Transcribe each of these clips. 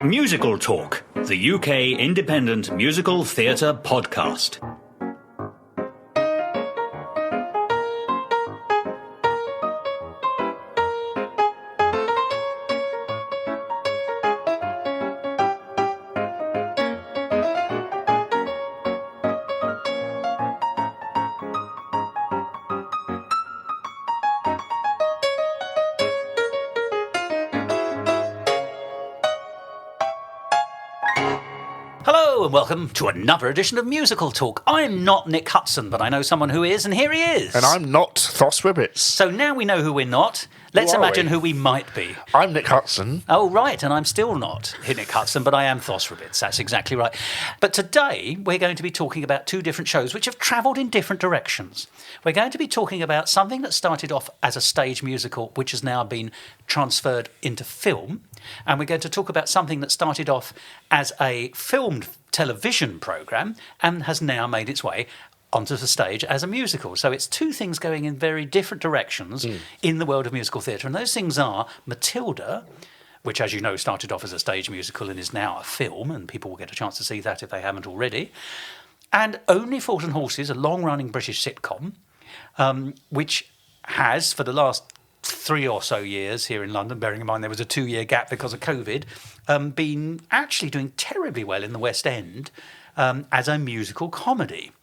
Musical Talk, the UK independent musical theatre podcast. Hello and welcome to another edition of Musical Talk. I'm not Nick Hudson, but I know someone who is, and here he is. And I'm not Thos Ribbits. So now we know who we're not. Let's imagine who we might be. I'm Nick Hudson. Oh, right, and I'm still not Nick Hudson, but I am Thos Ribbits. That's exactly right. But today we're going to be talking about two different shows which have travelled in different directions. We're going to be talking about something that started off as a stage musical, which has now been transferred into film. And we're going to talk about something that started off as a filmed television programme and has now made its way onto the stage as a musical. So it's two things going in very different directions in the world of musical theatre. And those things are Matilda, which, as you know, started off as a stage musical and is now a film, and people will get a chance to see that if they haven't already, and Only Fools and Horses, a long-running British sitcom, which has, for the last 3 or so years here in London, bearing in mind there was a 2-year gap because of COVID, been actually doing terribly well in the West End as a musical comedy.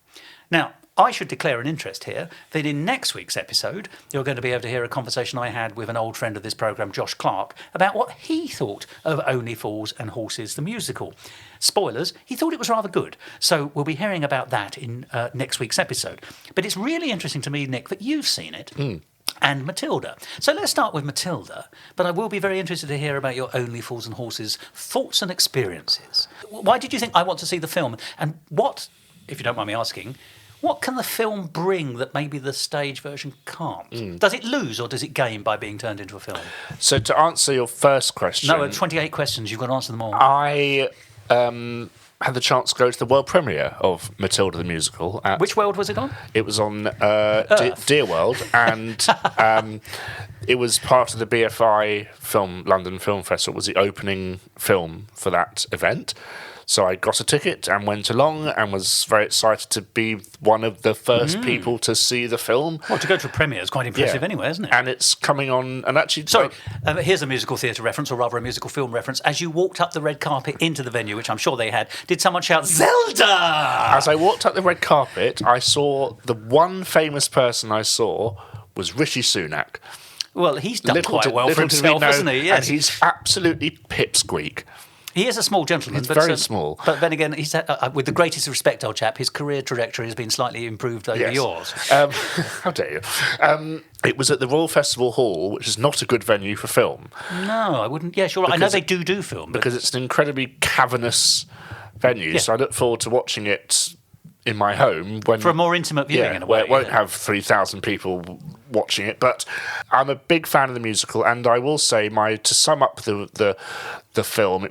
Now, I should declare an interest here that in next week's episode, you're going to be able to hear a conversation I had with an old friend of this programme, Josh Clark, about what he thought of Only Fools and Horses, the musical. Spoilers, he thought it was rather good. So we'll be hearing about that in next week's episode. But it's really interesting to me, Nick, that you've seen it. And Matilda. So let's start with Matilda, but I will be very interested to hear about your Only Fools and Horses thoughts and experiences. Why did you think I want to see the film? And what, if you don't mind me asking, what can the film bring that maybe the stage version can't? Does it lose or does it gain by being turned into a film? So to answer your first question... No, 28 questions, you've got to answer them all. I had the chance to go to the world premiere of Matilda the musical. Which world was it on? It was on Dear World, and it was part of the BFI London Film Festival. It was the opening film for that event. So I got a ticket and went along and was very excited to be one of the first people to see the film. Well, to go to a premiere is quite impressive anyway, isn't it? And it's coming on, and actually... Sorry, here's a musical theatre reference, or rather a musical film reference. As you walked up the red carpet into the venue, which I'm sure they had, did someone shout, Zelda? As I walked up the red carpet, I saw the one famous person I saw was Rishi Sunak. Well, he's done quite well for himself, hasn't he? Yes. And he's absolutely pipsqueak. He is a small gentleman. He's very small. But then again, he's with the greatest respect, old chap, his career trajectory has been slightly improved over yours. How dare you? It was at the Royal Festival Hall, which is not a good venue for film. No, I wouldn't. Yeah, sure. I know they do film. Because it's an incredibly cavernous venue, so I look forward to watching it in my home. For a more intimate viewing, in a way. Where it won't have 3,000 people watching it. But I'm a big fan of the musical, and I will say, to sum up the film, it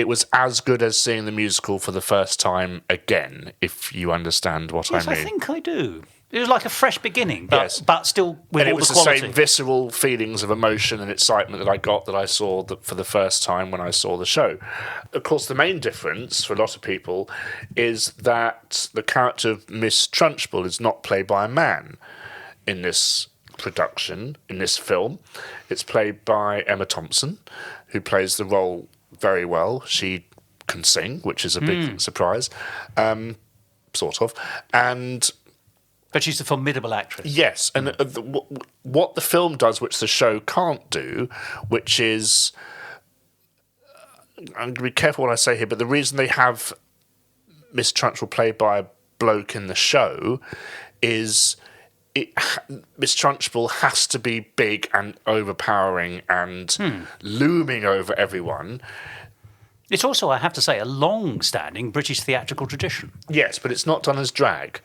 was as good as seeing the musical for the first time again, if you understand what I mean. Yes, I think I do. It was like a fresh beginning, but still with all the quality. And it was the same visceral feelings of emotion and excitement that I saw for the first time when I saw the show. Of course, the main difference for a lot of people is that the character of Miss Trunchbull is not played by a man in this production, in this film. It's played by Emma Thompson, who plays the role very well. She can sing, which is a big surprise, sort of. But she's a formidable actress. Yes, and what the film does, which the show can't do, which is... I'm going to be careful what I say here, but the reason they have Miss Trunchbull played by a bloke in the show is... Miss Trunchbull has to be big and overpowering and looming over everyone. It's also, I have to say, a long-standing British theatrical tradition. Yes, but it's not done as drag.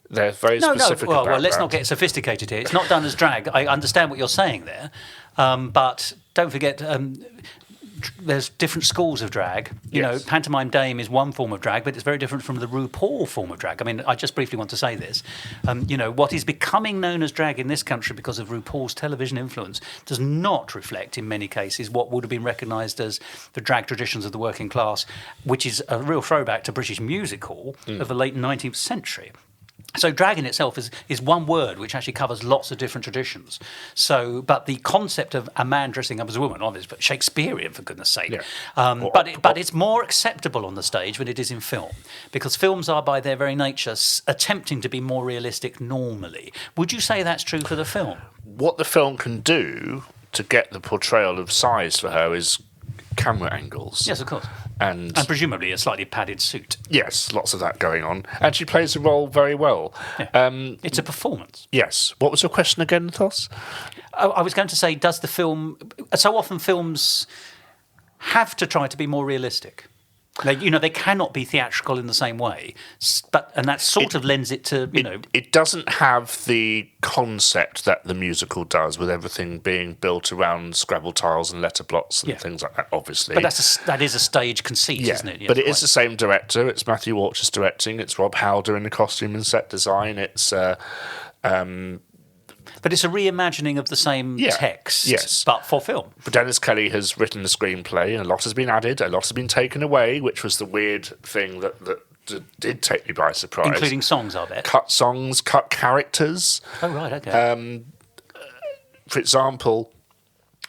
They're very specific about that. Well, let's not get sophisticated here. It's not done as drag. I understand what you're saying there. But don't forget, there's different schools of drag. You know, pantomime dame is one form of drag, but it's very different from the RuPaul form of drag. I mean, I just briefly want to say this. You know, what is becoming known as drag in this country because of RuPaul's television influence does not reflect, in many cases, what would have been recognised as the drag traditions of the working class, which is a real throwback to British music hall of the late 19th century. So drag in itself is one word which actually covers lots of different traditions. So, but the concept of a man dressing up as a woman, obviously, but Shakespearean for goodness sake. Yeah. But it's more acceptable on the stage than it is in film, because films are by their very nature attempting to be more realistic normally. Would you say that's true for the film? What the film can do to get the portrayal of size for her is camera angles. Yes, of course. And presumably a slightly padded suit. Yes, lots of that going on. And she plays the role very well. Yeah. It's a performance. Yes. What was your question again, Thos? I was going to say, does the film... So often films have to try to be more realistic. They cannot be theatrical in the same way, and that sort of lends it to, It doesn't have the concept that the musical does, with everything being built around Scrabble tiles and letter blocks and things like that, obviously. But that is a stage conceit, isn't it? But it is the same director. It's Matthew Walsh's directing. It's Rob Halder in the costume and set design. It's... But it's a reimagining of the same text, but for film. But Dennis Kelly has written the screenplay, and a lot has been added, a lot has been taken away, which was the weird thing that did take me by surprise. Including songs, I bet. Cut songs, cut characters. Oh, right, okay. For example,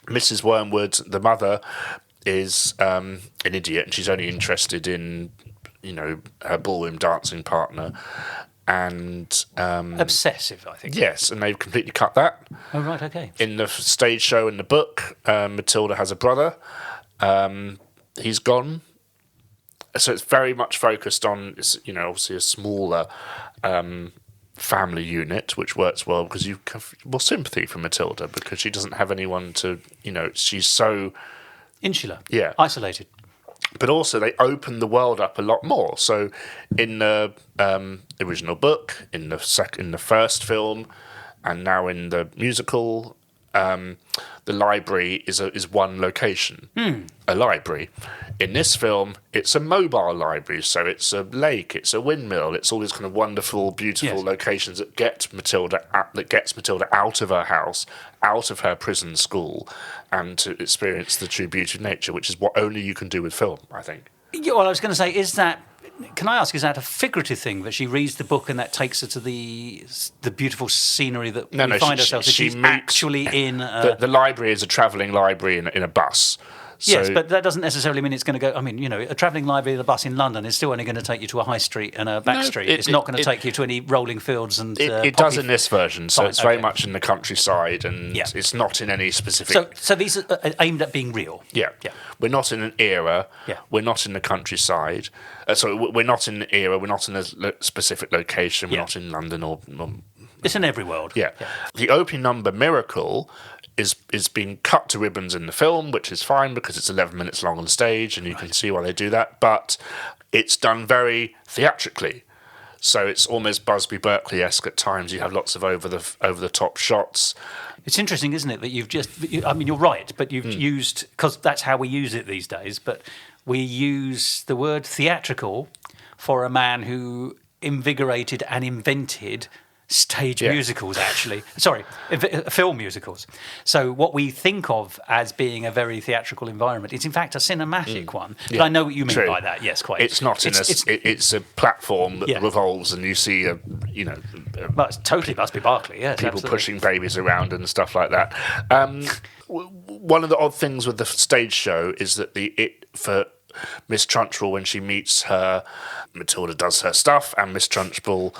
Mrs. Wormwood, the mother, is an idiot, and she's only interested in, her ballroom dancing partner. And obsessive, I think. Yes, and they've completely cut that. Oh, right, okay. In the stage show in the book, Matilda has a brother. He's gone. So it's very much focused on, obviously a smaller family unit, which works well because you have more sympathy for Matilda because she doesn't have anyone to, she's so... Insular. Yeah. Isolated. But also, they open the world up a lot more. So, in the original book, in the first film, and now in the musical, the library is one location, a library. In this film, it's a mobile library, so it's a lake, it's a windmill, it's all these kind of wonderful, beautiful locations that get Matilda out of her house, out of her prison school, and to experience the true beauty of nature, which is what only you can do with film, I think. Yeah, well, I was going to say, can I ask, is that a figurative thing, that she reads the book and that takes her to the beautiful scenery that we find ourselves in? She's actually in... The library is a travelling library in a bus. Yes, but that doesn't necessarily mean it's going to go... I mean, a travelling library, the bus in London is still only going to take you to a high street and a back street. It's not going to take you to any rolling fields and... It does in this version, so it's very much in the countryside, and it's not in any specific... So these are aimed at being real? Yeah. We're not in an era. Yeah. We're not in the countryside. We're not in an era. We're not in a specific location. We're not in London or... It's in every world. Yeah. The opening number, Miracle... is being cut to ribbons in the film, which is fine because it's 11 minutes long on stage and you can see why they do that, but it's done very theatrically. So it's almost Busby Berkeley-esque at times. You have lots of over the top shots. It's interesting, isn't it, that you're right, but you've used, because that's how we use it these days, but we use the word theatrical for a man who invigorated and invented stage musicals, actually. Sorry, film musicals. So what we think of as being a very theatrical environment is in fact a cinematic one. But I know what you mean by that. Yes, quite. It's not. It's a platform that revolves, and you see But it's totally Busby Berkeley. Yes, people pushing babies around and stuff like that. One of the odd things with the stage show is that for Miss Trunchbull, when she meets her, Matilda does her stuff, and Miss Trunchbull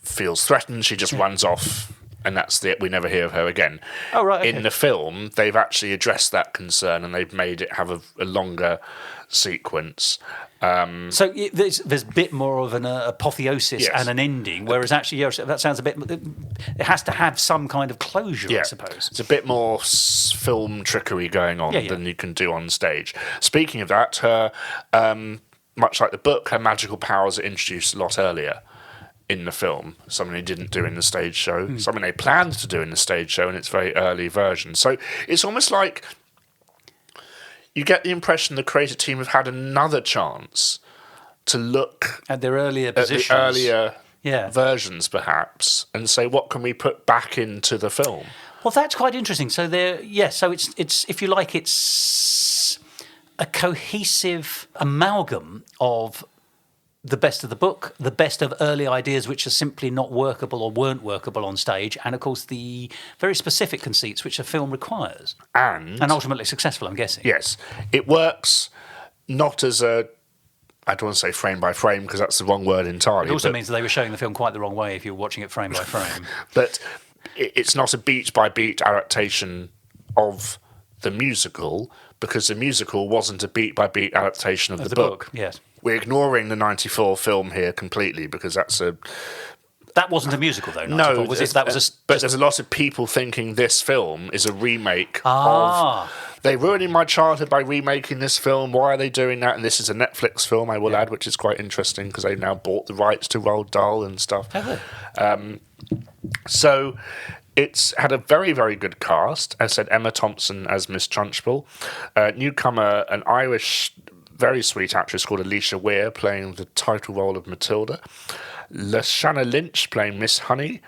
feels threatened. She just runs off, and that's it. We never hear of her again. Oh, right. Okay. In the film, they've actually addressed that concern, and they've made it have a longer sequence. So there's a bit more of an apotheosis and an ending, whereas actually, that sounds a bit... It has to have some kind of closure, I suppose. It's a bit more film trickery going on than you can do on stage. Speaking of that, her, much like the book, her magical powers are introduced a lot earlier in the film, something they didn't do in the stage show, something they planned to do in the stage show in its very early version. So it's almost like you get the impression the creative team have had another chance to look At their earlier at the positions. earlier Yeah. versions, perhaps, and say, what can we put back into the film? Well, that's quite interesting. So so it's if you like, it's a cohesive amalgam of the best of the book, the best of early ideas which are simply not workable or weren't workable on stage, and of course the very specific conceits which a film requires. And ultimately successful, I'm guessing. yes, it works not as a, I don't want to say frame by frame because that's the wrong word entirely. It also means that they were showing the film quite the wrong way if you were watching it frame by frame. But it's not a beat by beat adaptation of the musical, because the musical wasn't a beat by beat adaptation of the book. Yes. We're ignoring the 94 film here completely because that's a... That wasn't a musical, though. No, was it? That was but there's a lot of people thinking this film is a remake Ah. of... They're ruining my childhood by remaking this film. Why are they doing that? And this is a Netflix film, I will add, which is quite interesting because they've now bought the rights to Roald Dahl and stuff. Have they? So it's had a very, very good cast. As I said, Emma Thompson as Miss Trunchbull. Newcomer, an Irish, very sweet actress called Alicia Weir, playing the title role of Matilda. Lashana Lynch playing Miss Honey.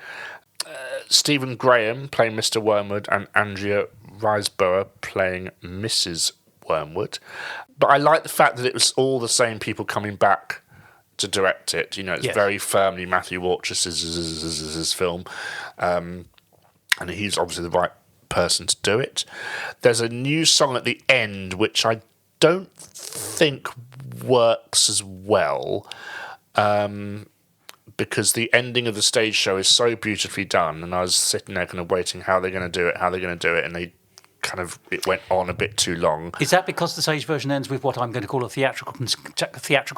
Stephen Graham playing Mr. Wormwood, and Andrea Riseborough playing Mrs. Wormwood. But I like the fact that it was all the same people coming back to direct it. You know, it's very firmly Matthew Warchus' film. And he's obviously the right person to do it. There's a new song at the end, which I don't think works as well. Because the ending of the stage show is so beautifully done, and I was sitting there kind of waiting how they're going to do it, and they kind of, it went on a bit too long. Is that because the stage version ends with what I'm going to call a theatrical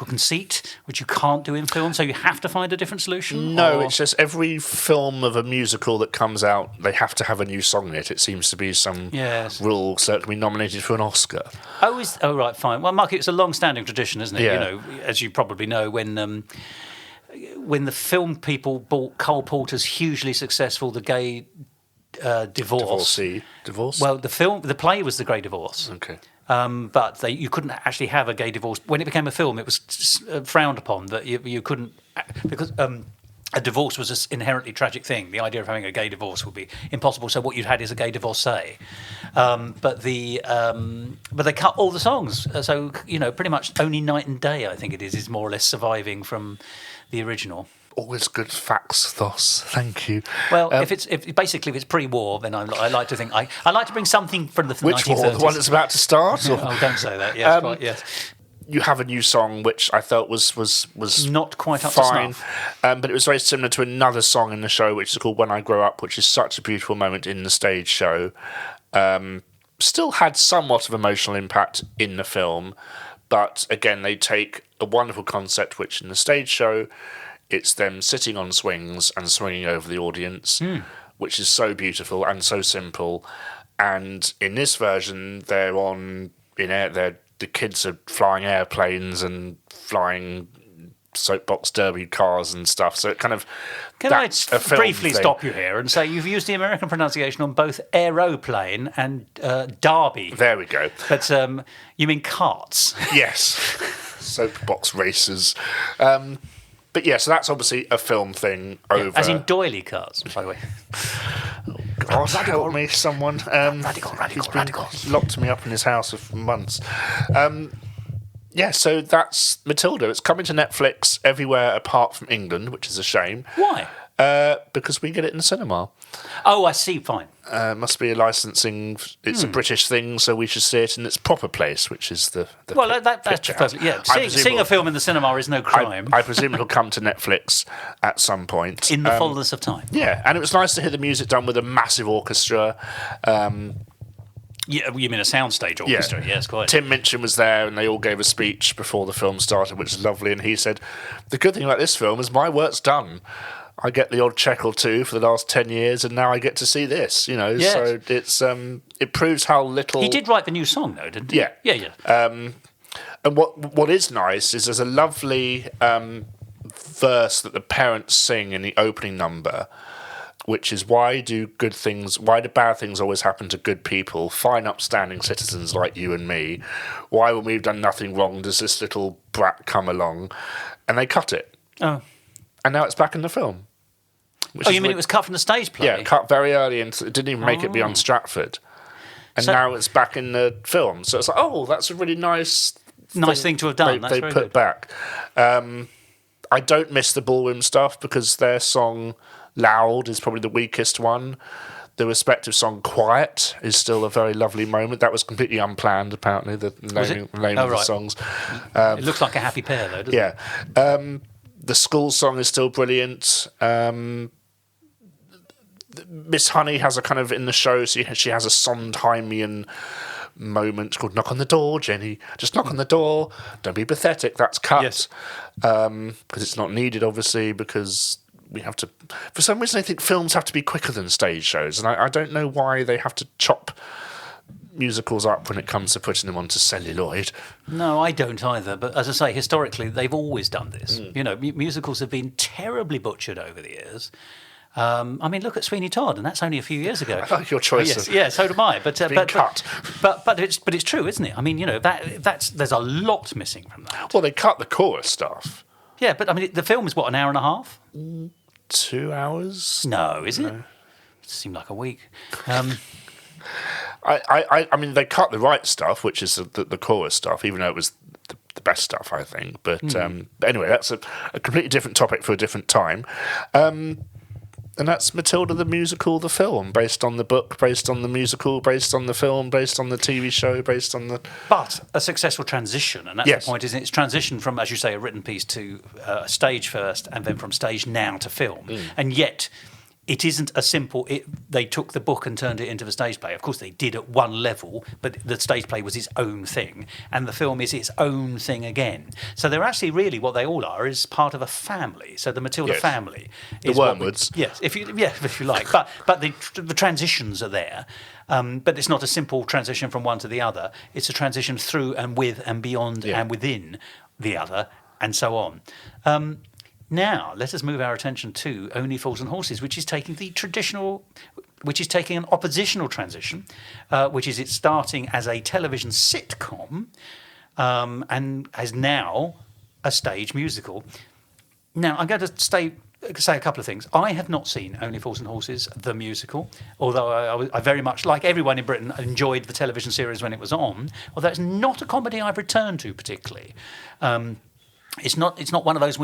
conceit, which you can't do in film, so you have to find a different solution? No, it's just every film of a musical that comes out, they have to have a new song in it. It seems to be some rule, so it can be nominated for an Oscar. Oh, right, fine. Well, Mark, it's a long-standing tradition, isn't it? Yeah. You know, as you probably know, when the film people bought Cole Porter's hugely successful The Gay Divorce. Divorce? Well, the play was The Great Divorce. Okay. But you couldn't actually have a gay divorce. When it became a film, it was frowned upon that you couldn't, because a divorce was an inherently tragic thing. The idea of having a gay divorce would be impossible. So what you'd had is a gay divorcee. But they cut all the songs. So, you know, pretty much only Night and Day, I think it is more or less surviving from the original. Always good facts, Thos. Thank you. Well, if it's pre-war, then I like to think I like to bring something from the 1930s. Which war? The one that's about to start? Or? Oh, don't say that. Yes, quite, yes. You have a new song which I felt was not quite up fine, to snuff. but it was very similar to another song in the show which is called When I Grow Up, which is such a beautiful moment in the stage show. Still had somewhat of emotional impact in the film, but again they take a wonderful concept which in the stage show it's them sitting on swings and swinging over the audience, which is so beautiful and so simple. And in this version, the kids are flying airplanes and flying soapbox derby cars and stuff. So it kind of... Can I briefly stop you here and say you've used the American pronunciation on both aeroplane and derby. There we go. But you mean carts? Yes. Soapbox racers. But yeah, so that's obviously a film thing over... As in doily cars, by the way. God, help me, someone. Radical. He's locked me up in his house for months. Yeah, so that's Matilda. It's coming to Netflix everywhere apart from England, which is a shame. Why? Because we get it in the cinema. Oh, I see, fine. Must be a licensing... It's a British thing, so we should see it in its proper place, which is the well, that's picture perfect. house. Yeah, seeing a film in the cinema is no crime. I presume it'll come to Netflix at some point. In the fullness of time. Yeah, and it was nice to hear the music done with a massive orchestra. Yeah, you mean a soundstage orchestra? Yeah. Yes, quite. Tim Minchin was there, and they all gave a speech before the film started, which is lovely. And he said, "The good thing about this film is my work's done. I get the odd check or two for the last 10 years, and now I get to see this." You know, yes. So it's it proves how little. He did write the new song, though, didn't he? Yeah, yeah. And what is nice is there's a lovely verse that the parents sing in the opening number. which is why do bad things always happen to good people, fine, upstanding citizens like you and me? Why, when we've done nothing wrong, does this little brat come along? And they cut it. Oh. And now it's back in the film. You mean it was cut from the stage play? Yeah, cut very early, and it didn't even make it beyond Stratford. And now it's back in the film. So it's like, oh, that's a really nice thing to have done. They put back. I don't miss the ballroom stuff because their song Loud is probably the weakest one. The respective song Quiet is still a very lovely moment. That was completely unplanned, apparently, the name of the songs. It looks like a happy pair, though, doesn't it? The school song is still brilliant. Miss Honey has a kind of, in the show, she has a Sondheimian moment called Knock on the Door, Jenny. Just knock on the door. Don't be pathetic. That's cut. Yes. Because it's not needed, obviously, because we have to... For some reason, I think films have to be quicker than stage shows, and I don't know why they have to chop musicals up when it comes to putting them onto celluloid. No, I don't either. But as I say, historically, they've always done this. You know, musicals have been terribly butchered over the years. I mean, look at Sweeney Todd, and that's only a few years ago. I like your choice. Yeah, so do I. But cut. But it's true, isn't it? I mean, you know, there's a lot missing from that. Well, they cut the chorus stuff. Yeah, but I mean, the film is what, an hour and a half? 2 hours? No, is it? It seemed like a week. I mean, they cut the right stuff, which is the chorus stuff, even though it was the best stuff, I think. But anyway, that's a completely different topic for a different time. And that's Matilda the musical, the film, based on the book, based on the musical, based on the film, based on the TV show, based on the... But a successful transition, and that's the point, isn't it? It's transition from, as you say, a written piece to stage first, and then from stage now to film. And yet... it isn't a simple... they took the book and turned it into the stage play. Of course, they did at one level, but the stage play was its own thing, and the film is its own thing again. So they're actually really, what they all are, is part of a family. So the Matilda family... The Wormwoods. Yes, if you like. But the transitions are there. But it's not a simple transition from one to the other. It's a transition through and with and beyond and within the other, and so on. Now, let us move our attention to Only Fools and Horses, which is taking an oppositional transition, which is it's starting as a television sitcom and is now a stage musical. Now, I'm going to say a couple of things. I have not seen Only Fools and Horses, the musical, although I very much, like everyone in Britain, enjoyed the television series when it was on, although it's not a comedy I've returned to particularly. It's not one of those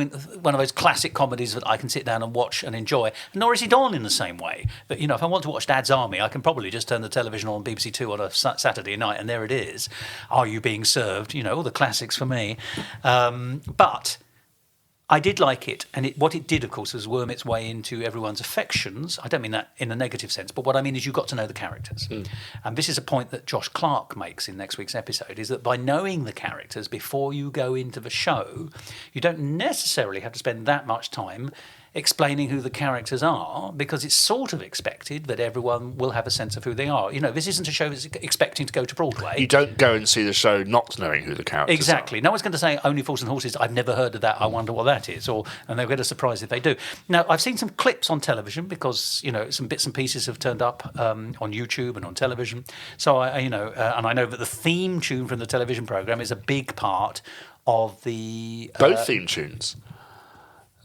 classic comedies that I can sit down and watch and enjoy. Nor is it on in the same way. That, you know, if I want to watch Dad's Army, I can probably just turn the television on BBC Two on a Saturday night, and there it is. Are You Being Served? You know, all the classics for me. But I did like it, and what it did, of course, was worm its way into everyone's affections. I don't mean that in a negative sense, but what I mean is you got to know the characters. And this is a point that Josh Clark makes in next week's episode, is that by knowing the characters before you go into the show, you don't necessarily have to spend that much time explaining who the characters are, because it's sort of expected that everyone will have a sense of who they are. You know, this isn't a show that's expecting to go to Broadway. You don't go and see the show not knowing who the characters exactly. are. No one's going to say Only Fools and Horses, I've never heard of that, I wonder what that is, and they'll get a surprise if they do. Now, I've seen some clips on television because, you know, some bits and pieces have turned up on YouTube and on television. So, and I know that the theme tune from the television programme is a big part of the... Both theme tunes.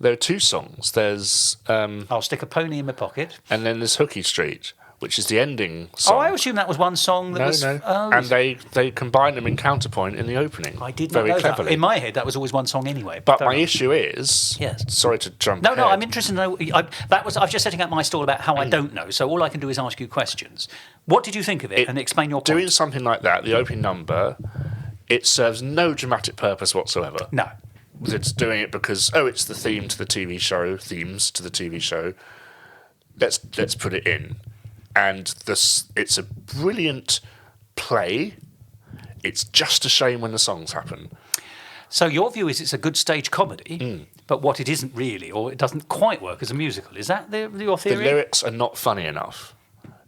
There are two songs. There's... I'll Stick a Pony in My Pocket. And then there's Hooky Street, which is the ending song. Oh, I assume that was one song that was... No. Oh, and they combine them in counterpoint in the opening. I did not very know cleverly. that. In my head, that was always one song anyway. But my issue is... Yes. Sorry to jump No, ahead. I'm interested to know... I was just setting up my stall about how I don't know, so all I can do is ask you questions. What did you think of it? And explain your point. Doing something like that, the opening number, it serves no dramatic purpose whatsoever. No. It's doing it because, it's the theme to the TV show, themes to the TV show. Let's put it in. And it's a brilliant play. It's just a shame when the songs happen. So your view is it's a good stage comedy, but what it isn't really, or it doesn't quite work as a musical. Is that your theory? The lyrics are not funny enough.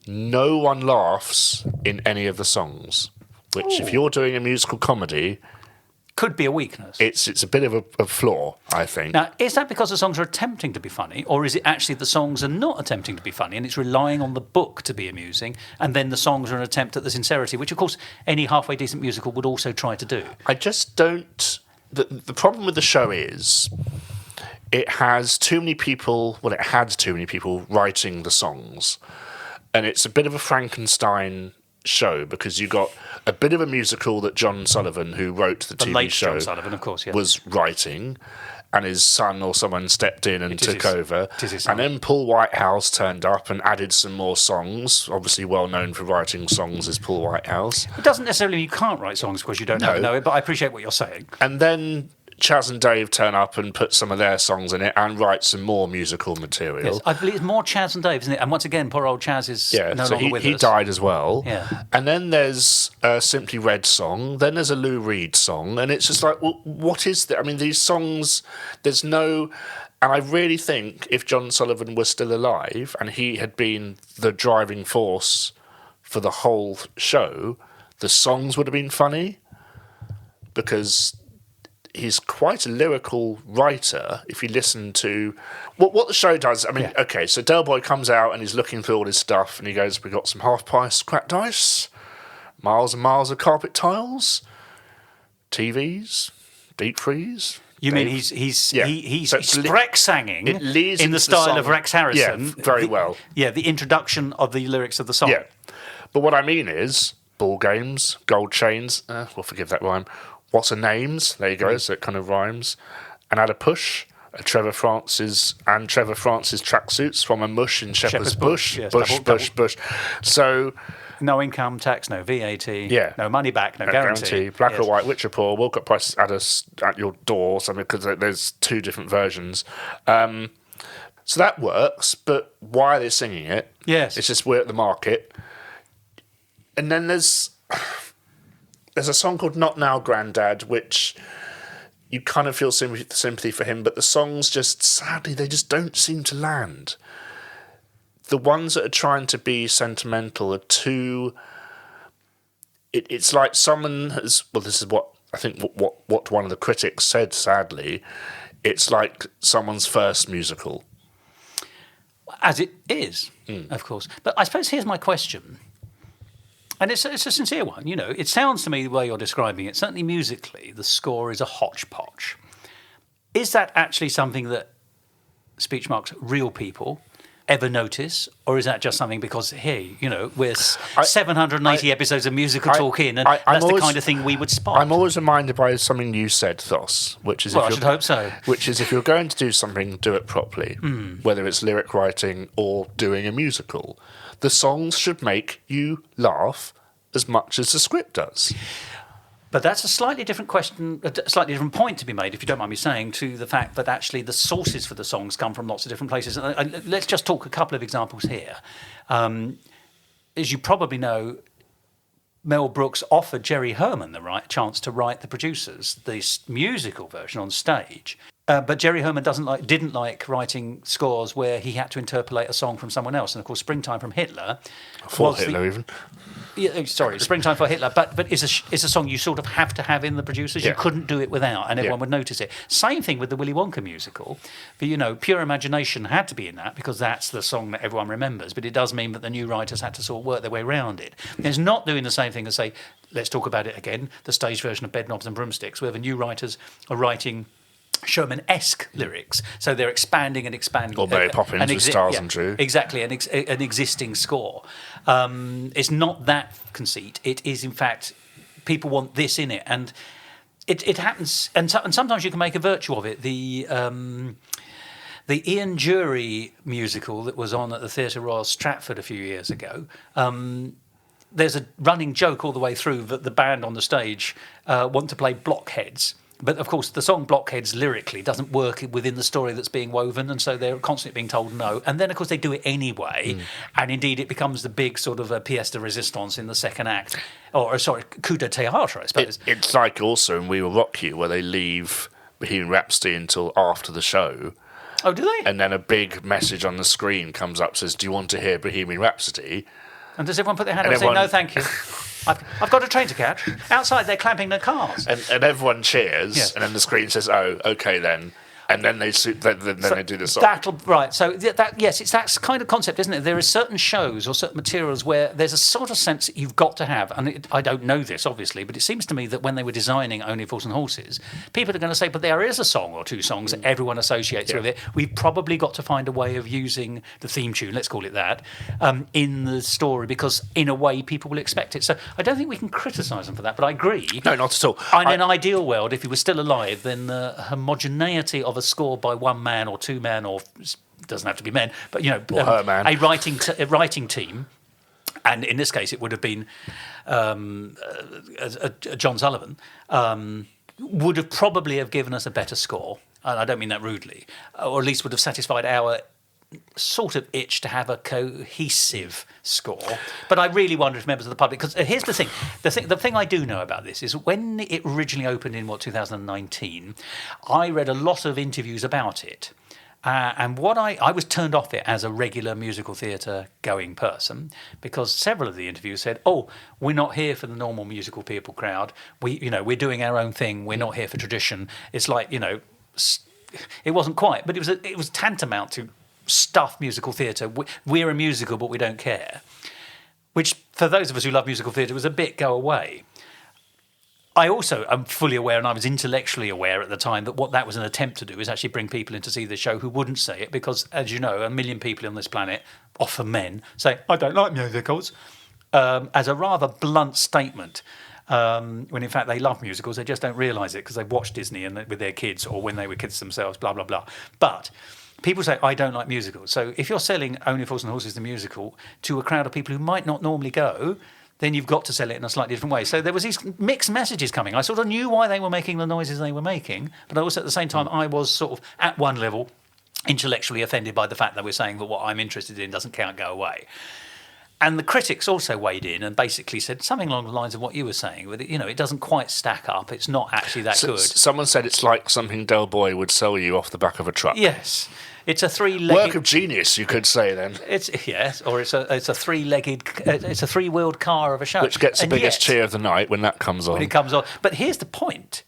No one laughs in any of the songs, which if you're doing a musical comedy... could be a weakness. It's a bit of a flaw, I think. Now, is that because the songs are attempting to be funny, or is it actually the songs are not attempting to be funny and it's relying on the book to be amusing, and then the songs are an attempt at the sincerity, which, of course, any halfway decent musical would also try to do? I just don't... The problem with the show is it has too many people... Well, it had too many people writing the songs, and it's a bit of a Frankenstein show because you got a bit of a musical that John Sullivan, who wrote the TV late show, John Sullivan, of course, yeah, was writing, and his son or someone stepped in and took over. His and then Paul Whitehouse turned up and added some more songs. Obviously, well known for writing songs is Paul Whitehouse. It doesn't necessarily mean you can't write songs because you don't know it, but I appreciate what you're saying. And then Chaz and Dave turn up and put some of their songs in it and write some more musical material. Yes, I believe it's more Chaz and Dave, isn't it? And once again, poor old Chaz is no longer with us. He died as well. Yeah. And then there's a Simply Red song. Then there's a Lou Reed song. And it's just like, well, what is that? I mean, these songs, there's no... And I really think if John Sullivan was still alive and he had been the driving force for the whole show, the songs would have been funny because... He's quite a lyrical writer. If you listen to what the show does, I mean, okay, so Del Boy comes out and he's looking through all his stuff, and he goes, "We got some half-price cracked ice, miles and miles of carpet tiles, TVs, deep freeze." You mean he's Sprexanging in the style of Rex Harrison? Yeah, very well. Yeah, the introduction of the lyrics of the song. Yeah, but what I mean is ball games, gold chains. We'll forgive that rhyme. What's her names? There you go. So it kind of rhymes. And add a push. Trevor Francis tracksuits from a mush in Shepherd's Bush. Yes, Bush. So no income tax, no VAT. Yeah. No money back, no guarantee. Black or white, rich or poor. Woke up prices at your door or something, because there's two different versions. So that works. But why are they singing it? Yes. It's just we're at the market. And then there's a song called Not Now, Grandad, which you kind of feel sympathy for him, but the songs just, sadly, they just don't seem to land. The ones that are trying to be sentimental are too... It's like someone has... Well, this is what I think what one of the critics said, sadly. It's like someone's first musical. As it is, of course. But I suppose here's my question. And it's a sincere one, you know. It sounds to me, the way you're describing it, certainly musically, the score is a hodgepodge. Is that actually something that, speech marks, real people ever notice? Or is that just something because, hey, you know, we're 780 episodes of musical talk in, and that's the kind of thing we would spot? I'm always reminded by something you said, Thos, which is... Well, I should hope so. Which is, if you're going to do something, do it properly, whether it's lyric writing or doing a musical. The songs should make you laugh as much as the script does. But that's a slightly different question, a slightly different point to be made, if you don't mind me saying, to the fact that actually the sources for the songs come from lots of different places. And let's just talk a couple of examples here. As you probably know, Mel Brooks offered Jerry Herman the chance to write the producers this musical version on stage. But Jerry Herman didn't like writing scores where he had to interpolate a song from someone else. And, of course, Springtime from Hitler... Even. Yeah, sorry, Springtime for Hitler. But it's a song you sort of have to have in the producers. Yeah. You couldn't do it without, and everyone would notice it. Same thing with the Willy Wonka musical. But, you know, Pure Imagination had to be in that because that's the song that everyone remembers. But it does mean that the new writers had to sort of work their way around it. It's not doing the same thing as, say, let's talk about it again, the stage version of Bedknobs and Broomsticks, where the new writers are writing Sherman-esque lyrics, so they're expanding and expanding. Or Mary Poppins with Stars and Drew. Exactly, an existing score. It's not that conceit. It is, in fact, people want this in it, and it happens. And sometimes you can make a virtue of it. The Ian Jury musical that was on at the Theatre Royal Stratford a few years ago. There's a running joke all the way through that the band on the stage want to play blockheads. But, of course, the song Blockheads lyrically doesn't work within the story that's being woven, and so they're constantly being told no. And then, of course, they do it anyway, and indeed it becomes the big sort of pièce de résistance in the second act. Or, sorry, coup de théâtre, I suppose. It's like also in We Will Rock You, where they leave Bohemian Rhapsody until after the show. Oh, do they? And then a big message on the screen comes up, says, "Do you want to hear Bohemian Rhapsody?" And does everyone put their hand up and say, no, thank you? I've got a train to catch. Outside, they're clamping their cars. And everyone cheers, Yes. and then the screen says, "Oh, okay then." And then they they do the song. Right. So yes, it's that kind of concept, isn't it? There are certain shows or certain materials where there's a sort of sense that you've got to have, and I don't know this obviously, but it seems to me that when they were designing Only Fools and Horses, people are going to say, but there is a song or two songs that everyone associates with it. We've probably got to find a way of using the theme tune, let's call it that, in the story, because in a way people will expect it. So I don't think we can criticise them for that, but I agree. No, not at all. In an ideal world, if he was still alive, then the homogeneity of a score by one man or two men, or doesn't have to be men, but her man. a writing team, and in this case it would have been John Sullivan, would have probably have given us a better score, and I don't mean that rudely, or at least would have satisfied our sort of itch to have a cohesive score. But I really wonder if members of the public, because here's the thing I do know about this is when it originally opened in 2019, I read a lot of interviews about it. And what I was turned off it as a regular musical theatre going person, because several of the interviews said, "Oh, we're not here for the normal musical people crowd. We're doing our own thing. We're not here for tradition." It's like, it wasn't quite, but it was tantamount to stuff musical theatre. We're a musical, but we don't care. Which, for those of us who love musical theatre, was a bit go away. I also am fully aware, and I was intellectually aware at the time, that what that was an attempt to do is actually bring people in to see the show who wouldn't say it, because, as you know, 1 million people on this planet, often men, say, "I don't like musicals," as a rather blunt statement. When in fact they love musicals, they just don't realise it because they've watched Disney with their kids, or when they were kids themselves, blah, blah, blah. But people say, "I don't like musicals." So if you're selling Only Fools and Horses the musical to a crowd of people who might not normally go, then you've got to sell it in a slightly different way. So there was these mixed messages coming. I sort of knew why they were making the noises they were making, but also at the same time I was sort of, at one level, intellectually offended by the fact that we're saying that what I'm interested in doesn't count, go away. And the critics also weighed in and basically said something along the lines of what you were saying, with it doesn't quite stack up. It's not actually that good. Someone said it's like something Del Boy would sell you off the back of a truck. Yes. It's a three-legged work of genius, you could say. Then it's a three-legged, it's a three-wheeled car of a show, which gets the biggest cheer of the night when that comes on. When it comes on, but here's the point: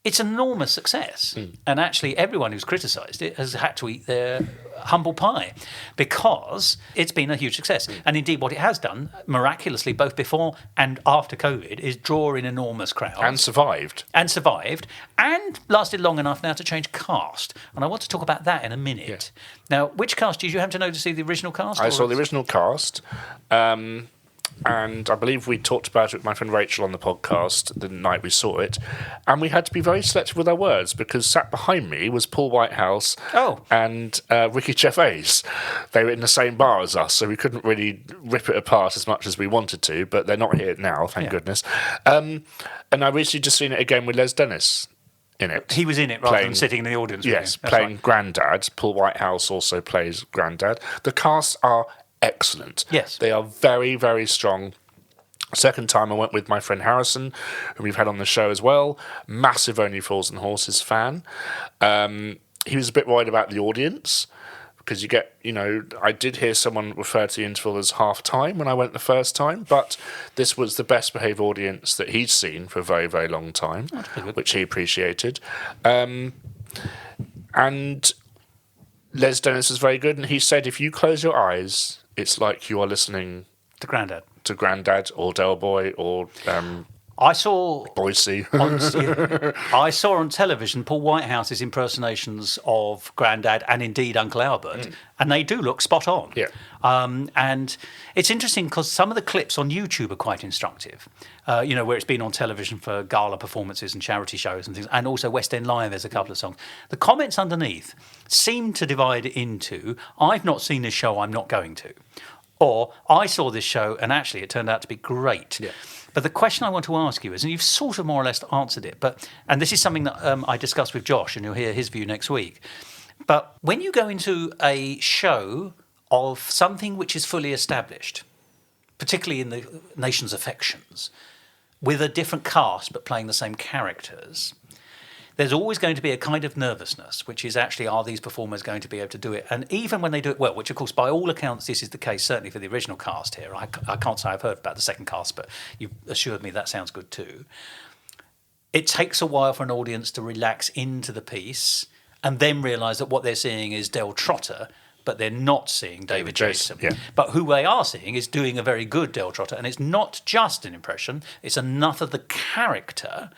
it's an enormous success, and actually everyone who's criticised it has had to eat their humble pie, because it's been a huge success. And indeed, what it has done miraculously, both before and after COVID, is draw in enormous crowds and survived, and lasted long enough now to change cast. And I want to talk about that in a minute. Yes. Now, which cast did you have to know to see the original cast? I saw the original cast. And I believe we talked about it with my friend Rachel on the podcast the night we saw it. And we had to be very selective with our words, because sat behind me was Paul Whitehouse and Ricky Gervais. They were in the same bar as us, so we couldn't really rip it apart as much as we wanted to, but they're not here now, thank goodness. And I recently just seen it again with Les Dennis in it. He was in it rather than sitting in the audience. Yes, playing Grandad. Paul Whitehouse also plays Grandad. The cast are excellent. Yes. They are very, very strong. Second time I went with my friend Harrison, who we've had on the show as well. Massive Only Fools and Horses fan. He was a bit worried about the audience, because you get, I did hear someone refer to the interval as half time when I went the first time, but this was the best behaved audience that he'd seen for a very, very long time, which he appreciated. And Les Dennis is very good, and he said if you close your eyes, it's like you are listening to Grandad or Del Boy or I saw Boise. I saw on television Paul Whitehouse's impersonations of Grandad and indeed Uncle Albert, and they do look spot on. Yeah. And it's interesting because some of the clips on YouTube are quite instructive. Where it's been on television for gala performances and charity shows and things, and also West End Live. There's a couple of songs. The comments underneath seem to divide into "I've not seen this show, I'm not going to," or "I saw this show and actually it turned out to be great." Yeah. But the question I want to ask you is, and you've sort of more or less answered it, and this is something that I discussed with Josh, and you'll hear his view next week. But when you go into a show of something which is fully established, particularly in the nation's affections, with a different cast but playing the same characters, there's always going to be a kind of nervousness, which is actually, are these performers going to be able to do it? And even when they do it well, which of course, by all accounts, this is the case, certainly for the original cast here. I can't say I've heard about the second cast, but you've assured me that sounds good too. It takes a while for an audience to relax into the piece and then realise that what they're seeing is Del Trotter, but they're not seeing David Jason. Yeah. But who they are seeing is doing a very good Del Trotter, and it's not just an impression, it's enough of the character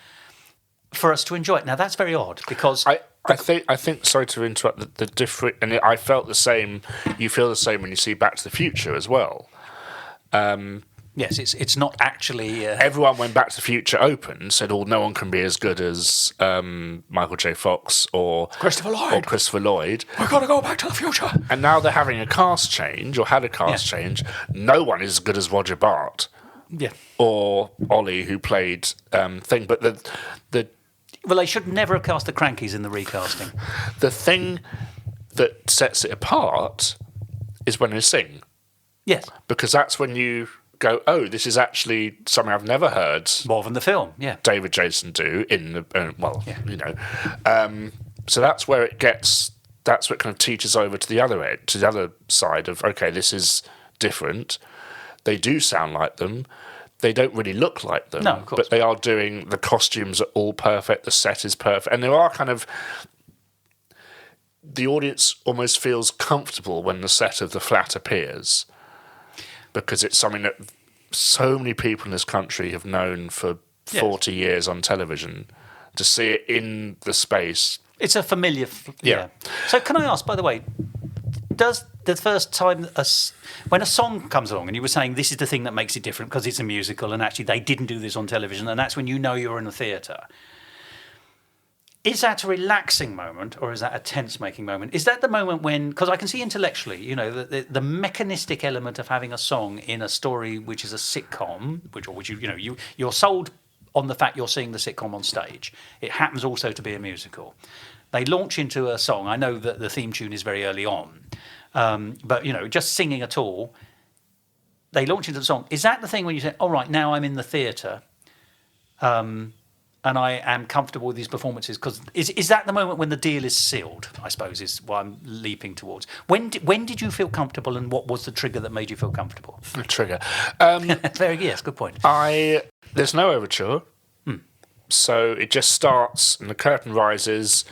for us to enjoy it. Now, that's very odd, because... I think. Sorry to interrupt. The different, and I felt the same. You feel the same when you see Back to the Future as well. Yes, it's not actually... Everyone, when Back to the Future opened, said, "Oh, no one can be as good as Michael J. Fox or Christopher Lloyd. We've got to go back to the future." And now they're having a cast change, or had a cast change. No one is as good as Roger Bart. Yeah. Or Ollie, who played Thing. But the Well, they should never have cast the Crankies in the recasting. the thing that sets it apart is when they sing. Yes. Because that's when you go, oh, this is actually something I've never heard More than the film, yeah. David Jason do in the, so that's where it gets, that's what kind of teaches over to the other end, to the other side of, okay, this is different. They do sound like them. They don't really look like them. No, of course. But they are doing, the costumes are all perfect, the set is perfect. And there are kind of, the audience almost feels comfortable when the set of the flat appears, because it's something that so many people in this country have known for 40 years on television. To see it in the space, it's a familiar... Yeah. So can I ask, by the way, does the first time when a song comes along, and you were saying this is the thing that makes it different because it's a musical, and actually they didn't do this on television, and that's when you know you're in a theatre, is that a relaxing moment, or is that a tense-making moment? Is that the moment when... Because I can see intellectually, the mechanistic element of having a song in a story which is a sitcom, which you're sold on the fact you're seeing the sitcom on stage. It happens also to be a musical. They launch into a song. I know that the theme tune is very early on, but just singing at all, they launch into the song. Is that the thing when you say, "All right, now I'm in the theatre"? And I am comfortable with these performances, because is that the moment when the deal is sealed, I suppose, is what I'm leaping towards. When did you feel comfortable, and what was the trigger that made you feel comfortable? the trigger. Yes, good point. There's no overture. So it just starts and the curtain rises,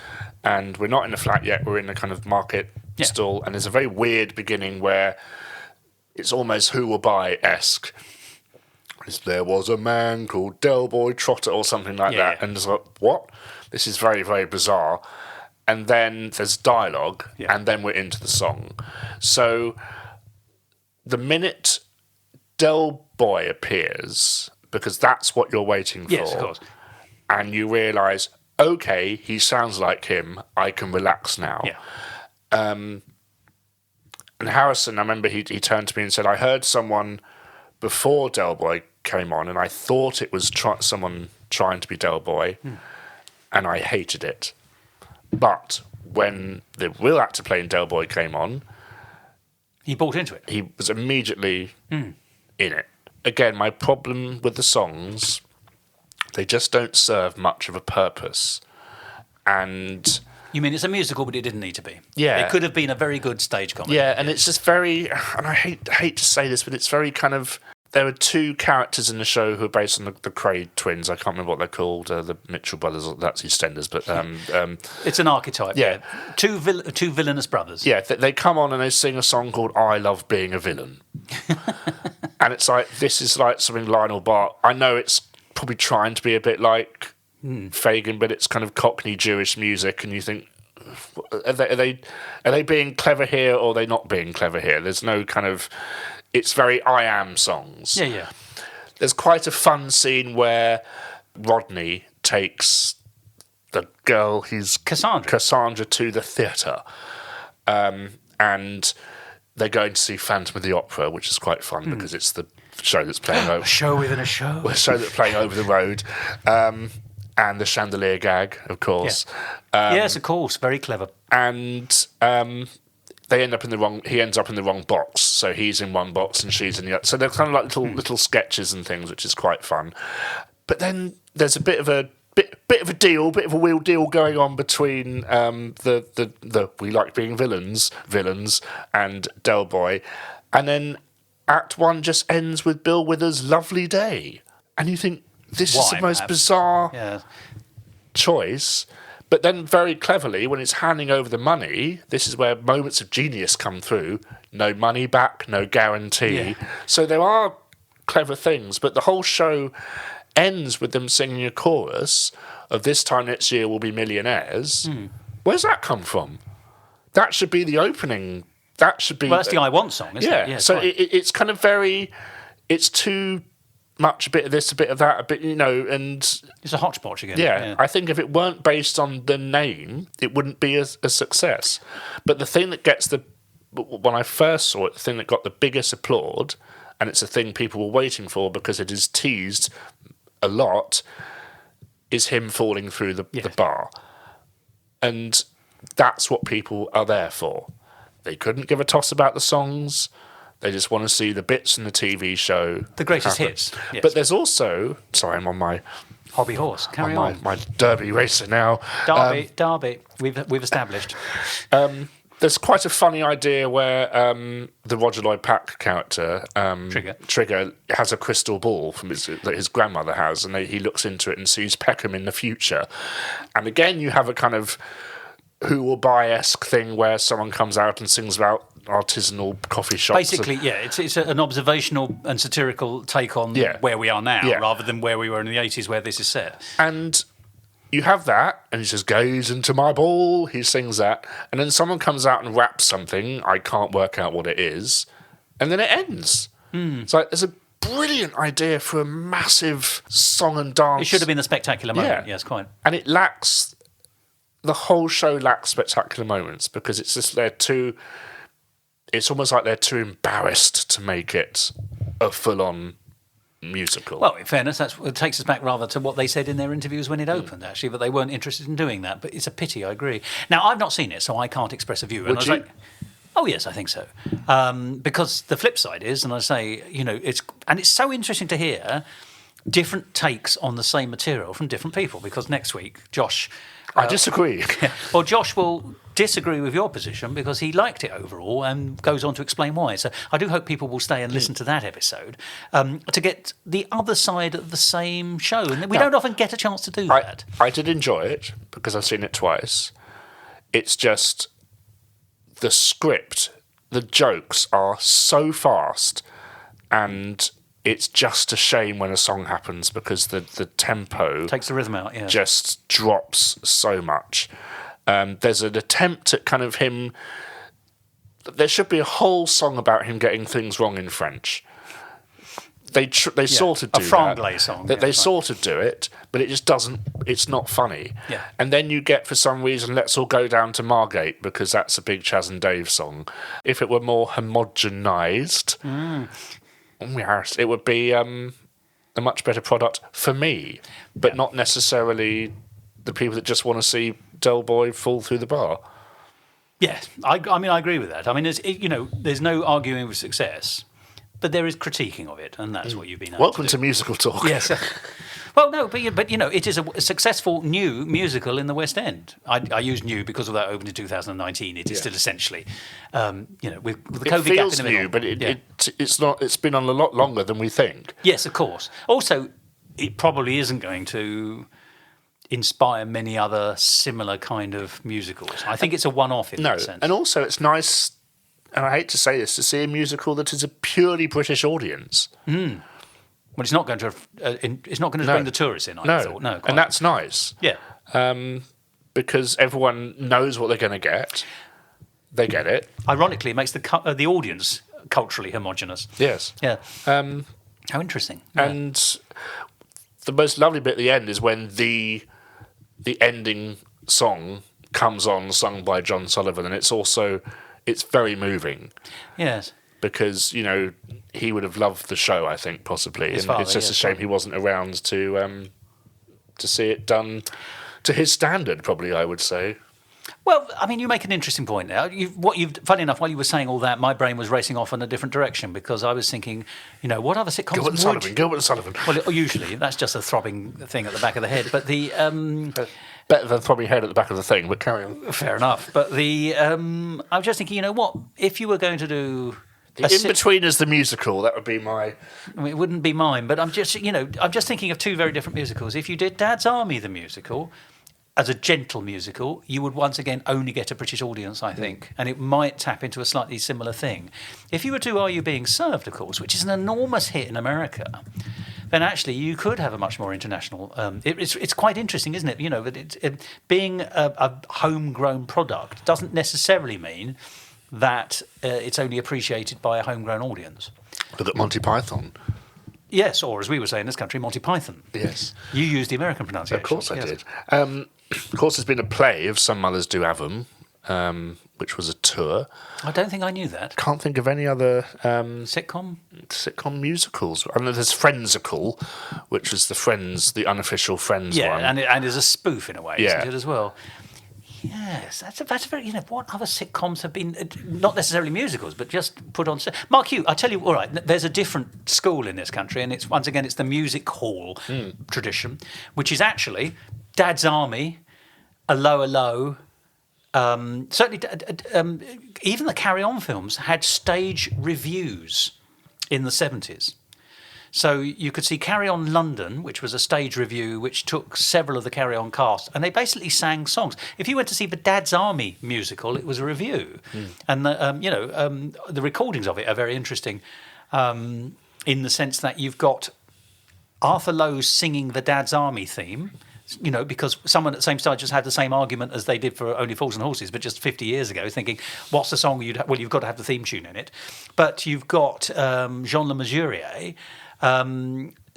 and we're not in the flat yet, we're in the kind of market stall, and there's a very weird beginning where it's almost Who Will Buy-esque. There was a man called Del Boy Trotter or something like that. And it's like, what? This is very, very bizarre. And then there's dialogue, and then we're into the song. So the minute Del Boy appears, because that's what you're waiting for. Yes, of course. And you realise, okay, he sounds like him, I can relax now. Yeah. And Harrison, I remember he turned to me and said, I heard someone before Del Boy came on, and I thought it was someone trying to be Del Boy, and I hated it. But when the real actor playing Del Boy came on, he bought into it. He was immediately in it. Again, my problem with the songs, they just don't serve much of a purpose. And... You mean it's a musical, but it didn't need to be? Yeah. It could have been a very good stage comedy. Yeah, and it's just very... And I hate to say this, but it's very kind of... There are two characters in the show who are based on the Craig twins. I can't remember what they're called. The Mitchell brothers. That's EastEnders, but it's an archetype. Yeah, two villainous brothers. Yeah, they come on and they sing a song called "I Love Being a Villain," and it's like, this is like something Lionel Bart. I know it's probably trying to be a bit like Fagin, but it's kind of Cockney Jewish music, and you think, are they being clever here, or are they not being clever here? There's no kind of... It's very I Am songs. Yeah. There's quite a fun scene where Rodney takes the girl, Cassandra, to the theatre. And they're going to see Phantom of the Opera, which is quite fun because it's the show that's playing over... A show within a show. A show that's playing over the road. And the chandelier gag, of course. Yeah. Yes, of course. Very clever. And... he ends up in the wrong box, so he's in one box and she's in the other. So they're kind of like little sketches and things, which is quite fun. But then there's a bit bit of a deal, bit of a real deal going on between the we like being villains, and Del Boy, and then Act 1 just ends with Bill Withers' "Lovely Day," and you think this is the most bizarre choice. But then, very cleverly, when it's handing over the money, this is where moments of genius come through. No money back, no guarantee. Yeah. So there are clever things, but the whole show ends with them singing a chorus of "This time next year we'll be millionaires." Where's that come from? That should be the opening. That should be... Well, that's the I Want song, isn't it? Yeah, so it's kind of very... It's too much, a bit of this, a bit of that, a bit, and... It's a hodgepodge again. Yeah, I think if it weren't based on the name, it wouldn't be a success. But the thing that gets when I first saw it, the thing that got the biggest applaud, and it's a thing people were waiting for because it is teased a lot, is him falling through the bar. And that's what people are there for. They couldn't give a toss about the songs. They just want to see the bits in the TV show. The greatest hits. Yes. But there's also... Sorry, I'm on my... Hobby horse. Carry on. My Derby racer now. Derby. We've established. There's quite a funny idea where the Roger Lloyd Pack character, Trigger, has a crystal ball from that his grandmother has, and he looks into it and sees Peckham in the future. And again, you have a kind of Who Will Buy-esque thing where someone comes out and sings about artisanal coffee shops. Basically, it's an observational and satirical take on where we are now, rather than where we were in the 80s where this is set. And you have that, and he says, "Gaze into my ball," he sings that, and then someone comes out and raps something, I can't work out what it is, and then it ends. It's like, there's a brilliant idea for a massive song and dance. It should have been a spectacular moment, yes, quite. And it lacks, the whole show lacks spectacular moments, because it's just it's almost like they're too embarrassed to make it a full-on musical. Well, in fairness, it takes us back rather to what they said in their interviews when it opened, actually, that they weren't interested in doing that. But it's a pity, I agree. Now, I've not seen it, so I can't express a view. Would you? Oh, yes, I think so. Because the flip side is, and I say, it's so interesting to hear different takes on the same material from different people, because next week, Josh... I disagree. Well, Josh will disagree with your position because he liked it overall and goes on to explain why. So I do hope people will stay and listen to that episode to get the other side of the same show. And we don't often get a chance to do that. I did enjoy it because I've seen it twice. It's just the script, the jokes are so fast, and it's just a shame when a song happens because the tempo takes the rhythm out, just drops so much. There's an attempt at kind of him... There should be a whole song about him getting things wrong in French. They sort of do a franglais song. They sort of do it, but it just doesn't... It's not funny. Yeah. And then you get, for some reason, Let's All Go Down to Margate, because that's a big Chaz and Dave song. If it were more homogenised... Yes, it would be a much better product for me, but not necessarily the people that just want to see Del Boy fall through the bar. Yeah, I mean, I agree with that. I mean, there's no arguing with success, but there is critiquing of it, and that's what you've been able Welcome to to Musical Talk. Yes. Well, no, but it is a successful new musical in the West End. I use new because of that opened in 2019. It is still essentially, with the COVID feels gap in the middle. new, but it's not. It's been on a lot longer than we think. Yes, of course. Also, it probably isn't going to inspire many other similar kind of musicals. I think it's a one-off in that sense. And also it's nice, and I hate to say this, to see a musical that is a purely British audience. Well, it's not going to bring the tourists in. I thought. No, and that's nice. Yeah, because everyone knows what they're going to get. They get it. Ironically, it makes the audience culturally homogenous. Yes. Yeah. How interesting. Yeah. And the most lovely bit at the end is when the ending song comes on, sung by John Sullivan, and it's very moving. Yes. Because, he would have loved the show, I think, possibly. His father, it's just a shame he wasn't around to see it done to his standard, probably, I would say. Well, I mean, you make an interesting point there. Funny enough, while you were saying all that, my brain was racing off in a different direction because I was thinking, what other sitcoms Gilbert and Sullivan. Well, usually that's just a throbbing thing at the back of the head. But the better than throbbing head at the back of the thing. But carry on. Fair enough. But I was just thinking, what if you were going to do In-Betweeners the musical? That would be my. I mean, it wouldn't be mine, but I'm just thinking of two very different musicals. If you did Dad's Army the musical, as a gentle musical, you would once again only get a British audience, I think, and it might tap into a slightly similar thing. If you were to Are You Being Served, of course, which is an enormous hit in America, then actually you could have a much more international. It's quite interesting, isn't it? That being a homegrown product doesn't necessarily mean that it's only appreciated by a homegrown audience. Look at Monty Python. Yes, or as we would say in this country, Monty Python. Yes. You used the American pronunciation. Of course I did. Of course, there's been a play of Some Mothers Do Have 'Em, which was a tour. I don't think I knew that. Can't think of any other Sitcom musicals. I know there's Friendsicle, which was the unofficial Friends one. Yeah, and is a spoof in a way, Yeah. isn't it, as well? Yes, that's a very, what other sitcoms have been, not necessarily musicals, but just put on. Mark Hugh, I tell you, all right, there's a different school in this country, and it's the music hall tradition, which is actually Dad's Army, A Low, certainly, even the Carry On films had stage reviews in the 70s. So you could see Carry On London, which was a stage review which took several of the Carry On cast, and they basically sang songs. If you went to see the Dad's Army musical, it was a review. And the recordings of it are very interesting in the sense that you've got Arthur Lowe singing the Dad's Army theme, because someone at the same stage just had the same argument as they did for Only Fools and Horses, but just 50 years ago, thinking, what's the song you've got to have the theme tune in it. But you've got Jean Le Mesurier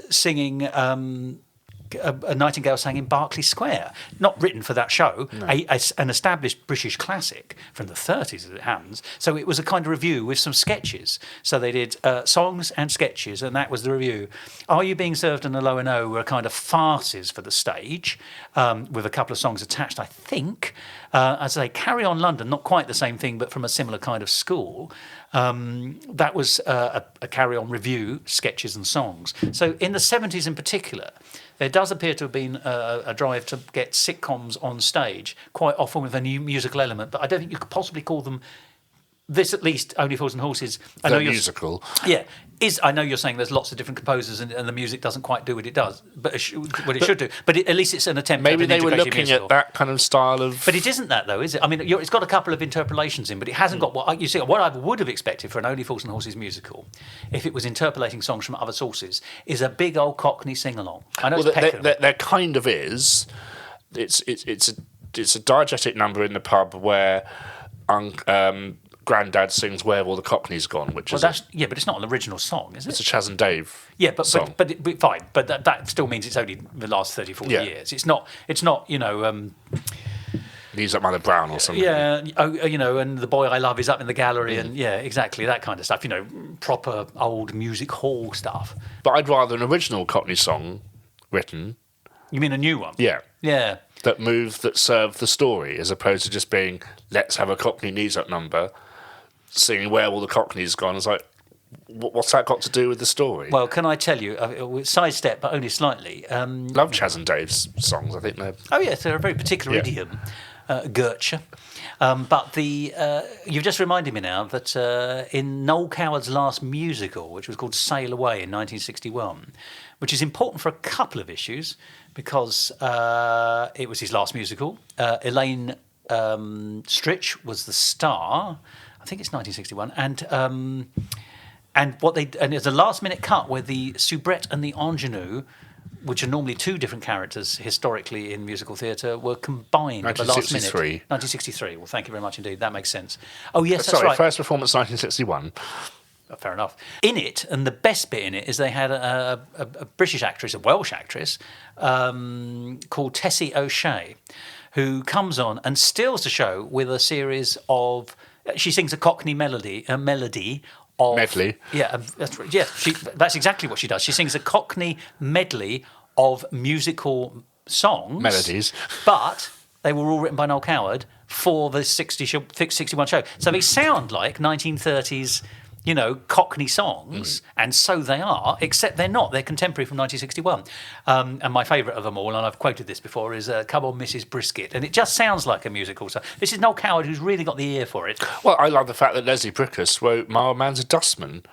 singing A Nightingale Sang in Berkeley Square, not written for that show, an established British classic from the 30s as it happens. So it was a kind of review with some sketches. So they did songs and sketches, and that was the review. Are You Being Served and A Low and O were kind of farces for the stage, with a couple of songs attached, I think. As I say, Carry On London, not quite the same thing, but from a similar kind of school. That was a Carry On review, sketches and songs. So in the 70s in particular, there does appear to have been a drive to get sitcoms on stage, quite often with a new musical element, but I don't think you could possibly call them this, at least, Only Fools and Horses. I know musical. Yeah. I know you're saying there's lots of different composers and the music doesn't quite do what it does, but it should do. But at least it's an attempt. Maybe at they were looking musical. at that kind of style of. But it isn't that, though, is it? I mean, it's got a couple of interpolations in, but it hasn't got what you see. What I would have expected for an Only Fools and Horses musical, if it was interpolating songs from other sources, is a big old Cockney sing along. I know there kind of is. It's a diegetic number in the pub where. Grandad sings "Where Have All the Cockneys Gone," which is but it's not an original song, is it? It's a Chaz and Dave. Yeah, but song. but fine. But that still means it's only the last 30, 40 years. It's not. Knees Up Mother Brown or something. Yeah, and The Boy I Love is up in the gallery, and exactly that kind of stuff. Proper old music hall stuff. But I'd rather an original Cockney song written. You mean a new one? Yeah. Yeah. That served the story, as opposed to just being let's have a Cockney knees up number. Singing "Where All the Cockneys Gone" is like, what's that got to do with the story? Well, can I tell you, sidestep, but only slightly. Love Chaz and Dave's songs. I think they're. Oh yes, they're a very particular idiom, Gertrude. But you've just reminded me now that in Noel Coward's last musical, which was called Sail Away in 1961, which is important for a couple of issues because it was his last musical. Elaine Stritch was the star. I think it's 1961, and there's a last-minute cut where the soubrette and the ingenue, which are normally two different characters historically in musical theatre, were combined at the last minute. 1963. Well, thank you very much indeed. That makes sense. Oh yes, that's right. First performance 1961. Fair enough. In it, and the best bit in it is they had a British actress, a Welsh actress, called Tessie O'Shea, who comes on and steals the show with a series of. She sings a Cockney melody of medley. Yeah, that's right. Yeah, that's exactly what she does. She sings a Cockney medley of musical songs, melodies, but they were all written by Noel Coward for the 61 show. So they sound like 1930s, Cockney songs, and so they are, except they're not. They're contemporary from 1961. And my favourite of them all, and I've quoted this before, is Come On Mrs. Brisket. And it just sounds like a musical song. This is Noel Coward, who's really got the ear for it. Well, I love the fact that Leslie Brickus wrote My Old Man's a Dustman.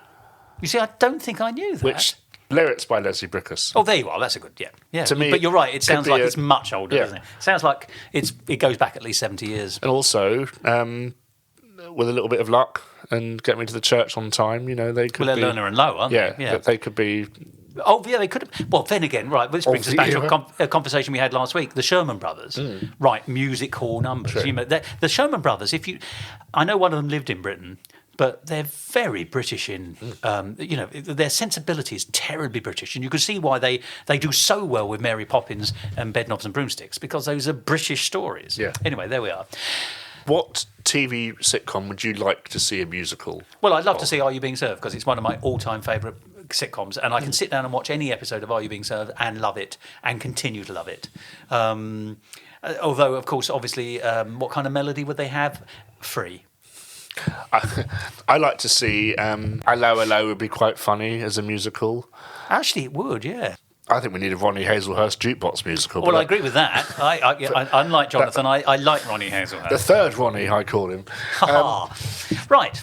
You see, I don't think I knew that. Which, lyrics by Leslie Brickus. Oh, there you are. That's a good, yeah. To me, but you're right. It sounds like it's much older, yeah. doesn't it? Sounds like it goes back at least 70 years. And also, with a little bit of luck and get me to the church on time, they could Well, be... they're Lerner and Lowe, aren't they? Yeah, they could be... Oh, yeah, they could have... Well, then again, right, this brings us back to a conversation we had last week. The Sherman Brothers, right, music hall numbers. True. The Sherman Brothers, I know one of them lived in Britain, but they're very British in, their sensibility is terribly British. And you can see why they do so well with Mary Poppins and Bedknobs and Broomsticks, because those are British stories. Yeah. Anyway, there we are. What TV sitcom would you like to see a musical? Well, I'd love to see Are You Being Served, because it's one of my all-time favourite sitcoms, and I can sit down and watch any episode of Are You Being Served and love it, and continue to love it. Although, of course, obviously, what kind of melody would they have? Free. I like to see Allo Allo would be quite funny as a musical. Actually, it would, yeah. I think we need a Ronnie Hazelhurst jukebox musical. Well, I agree with that. Unlike Jonathan, I like Ronnie Hazelhurst. The third Ronnie, I call him. Right.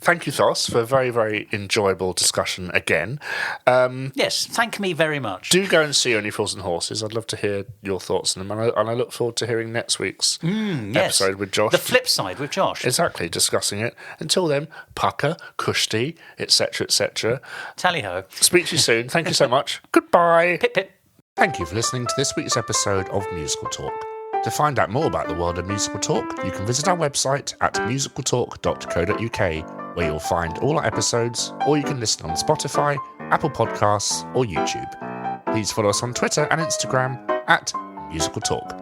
Thank you, Thos, for a very, very enjoyable discussion again. Yes, thank me very much. Do go and see Only Fools and Horses. I'd love to hear your thoughts on them, and I look forward to hearing next week's episode with Josh. The flip side with Josh. Exactly, discussing it. Until then, pucker, kushti, etc., etc. Tally-ho. Speak to you soon. Thank you so much. Goodbye. Pip, pip. Thank you for listening to this week's episode of Musical Talk. To find out more about the world of musical talk, you can visit our website at musicaltalk.co.uk, where you'll find all our episodes, or you can listen on Spotify, Apple Podcasts, or YouTube. Please follow us on Twitter and Instagram at Musical Talk.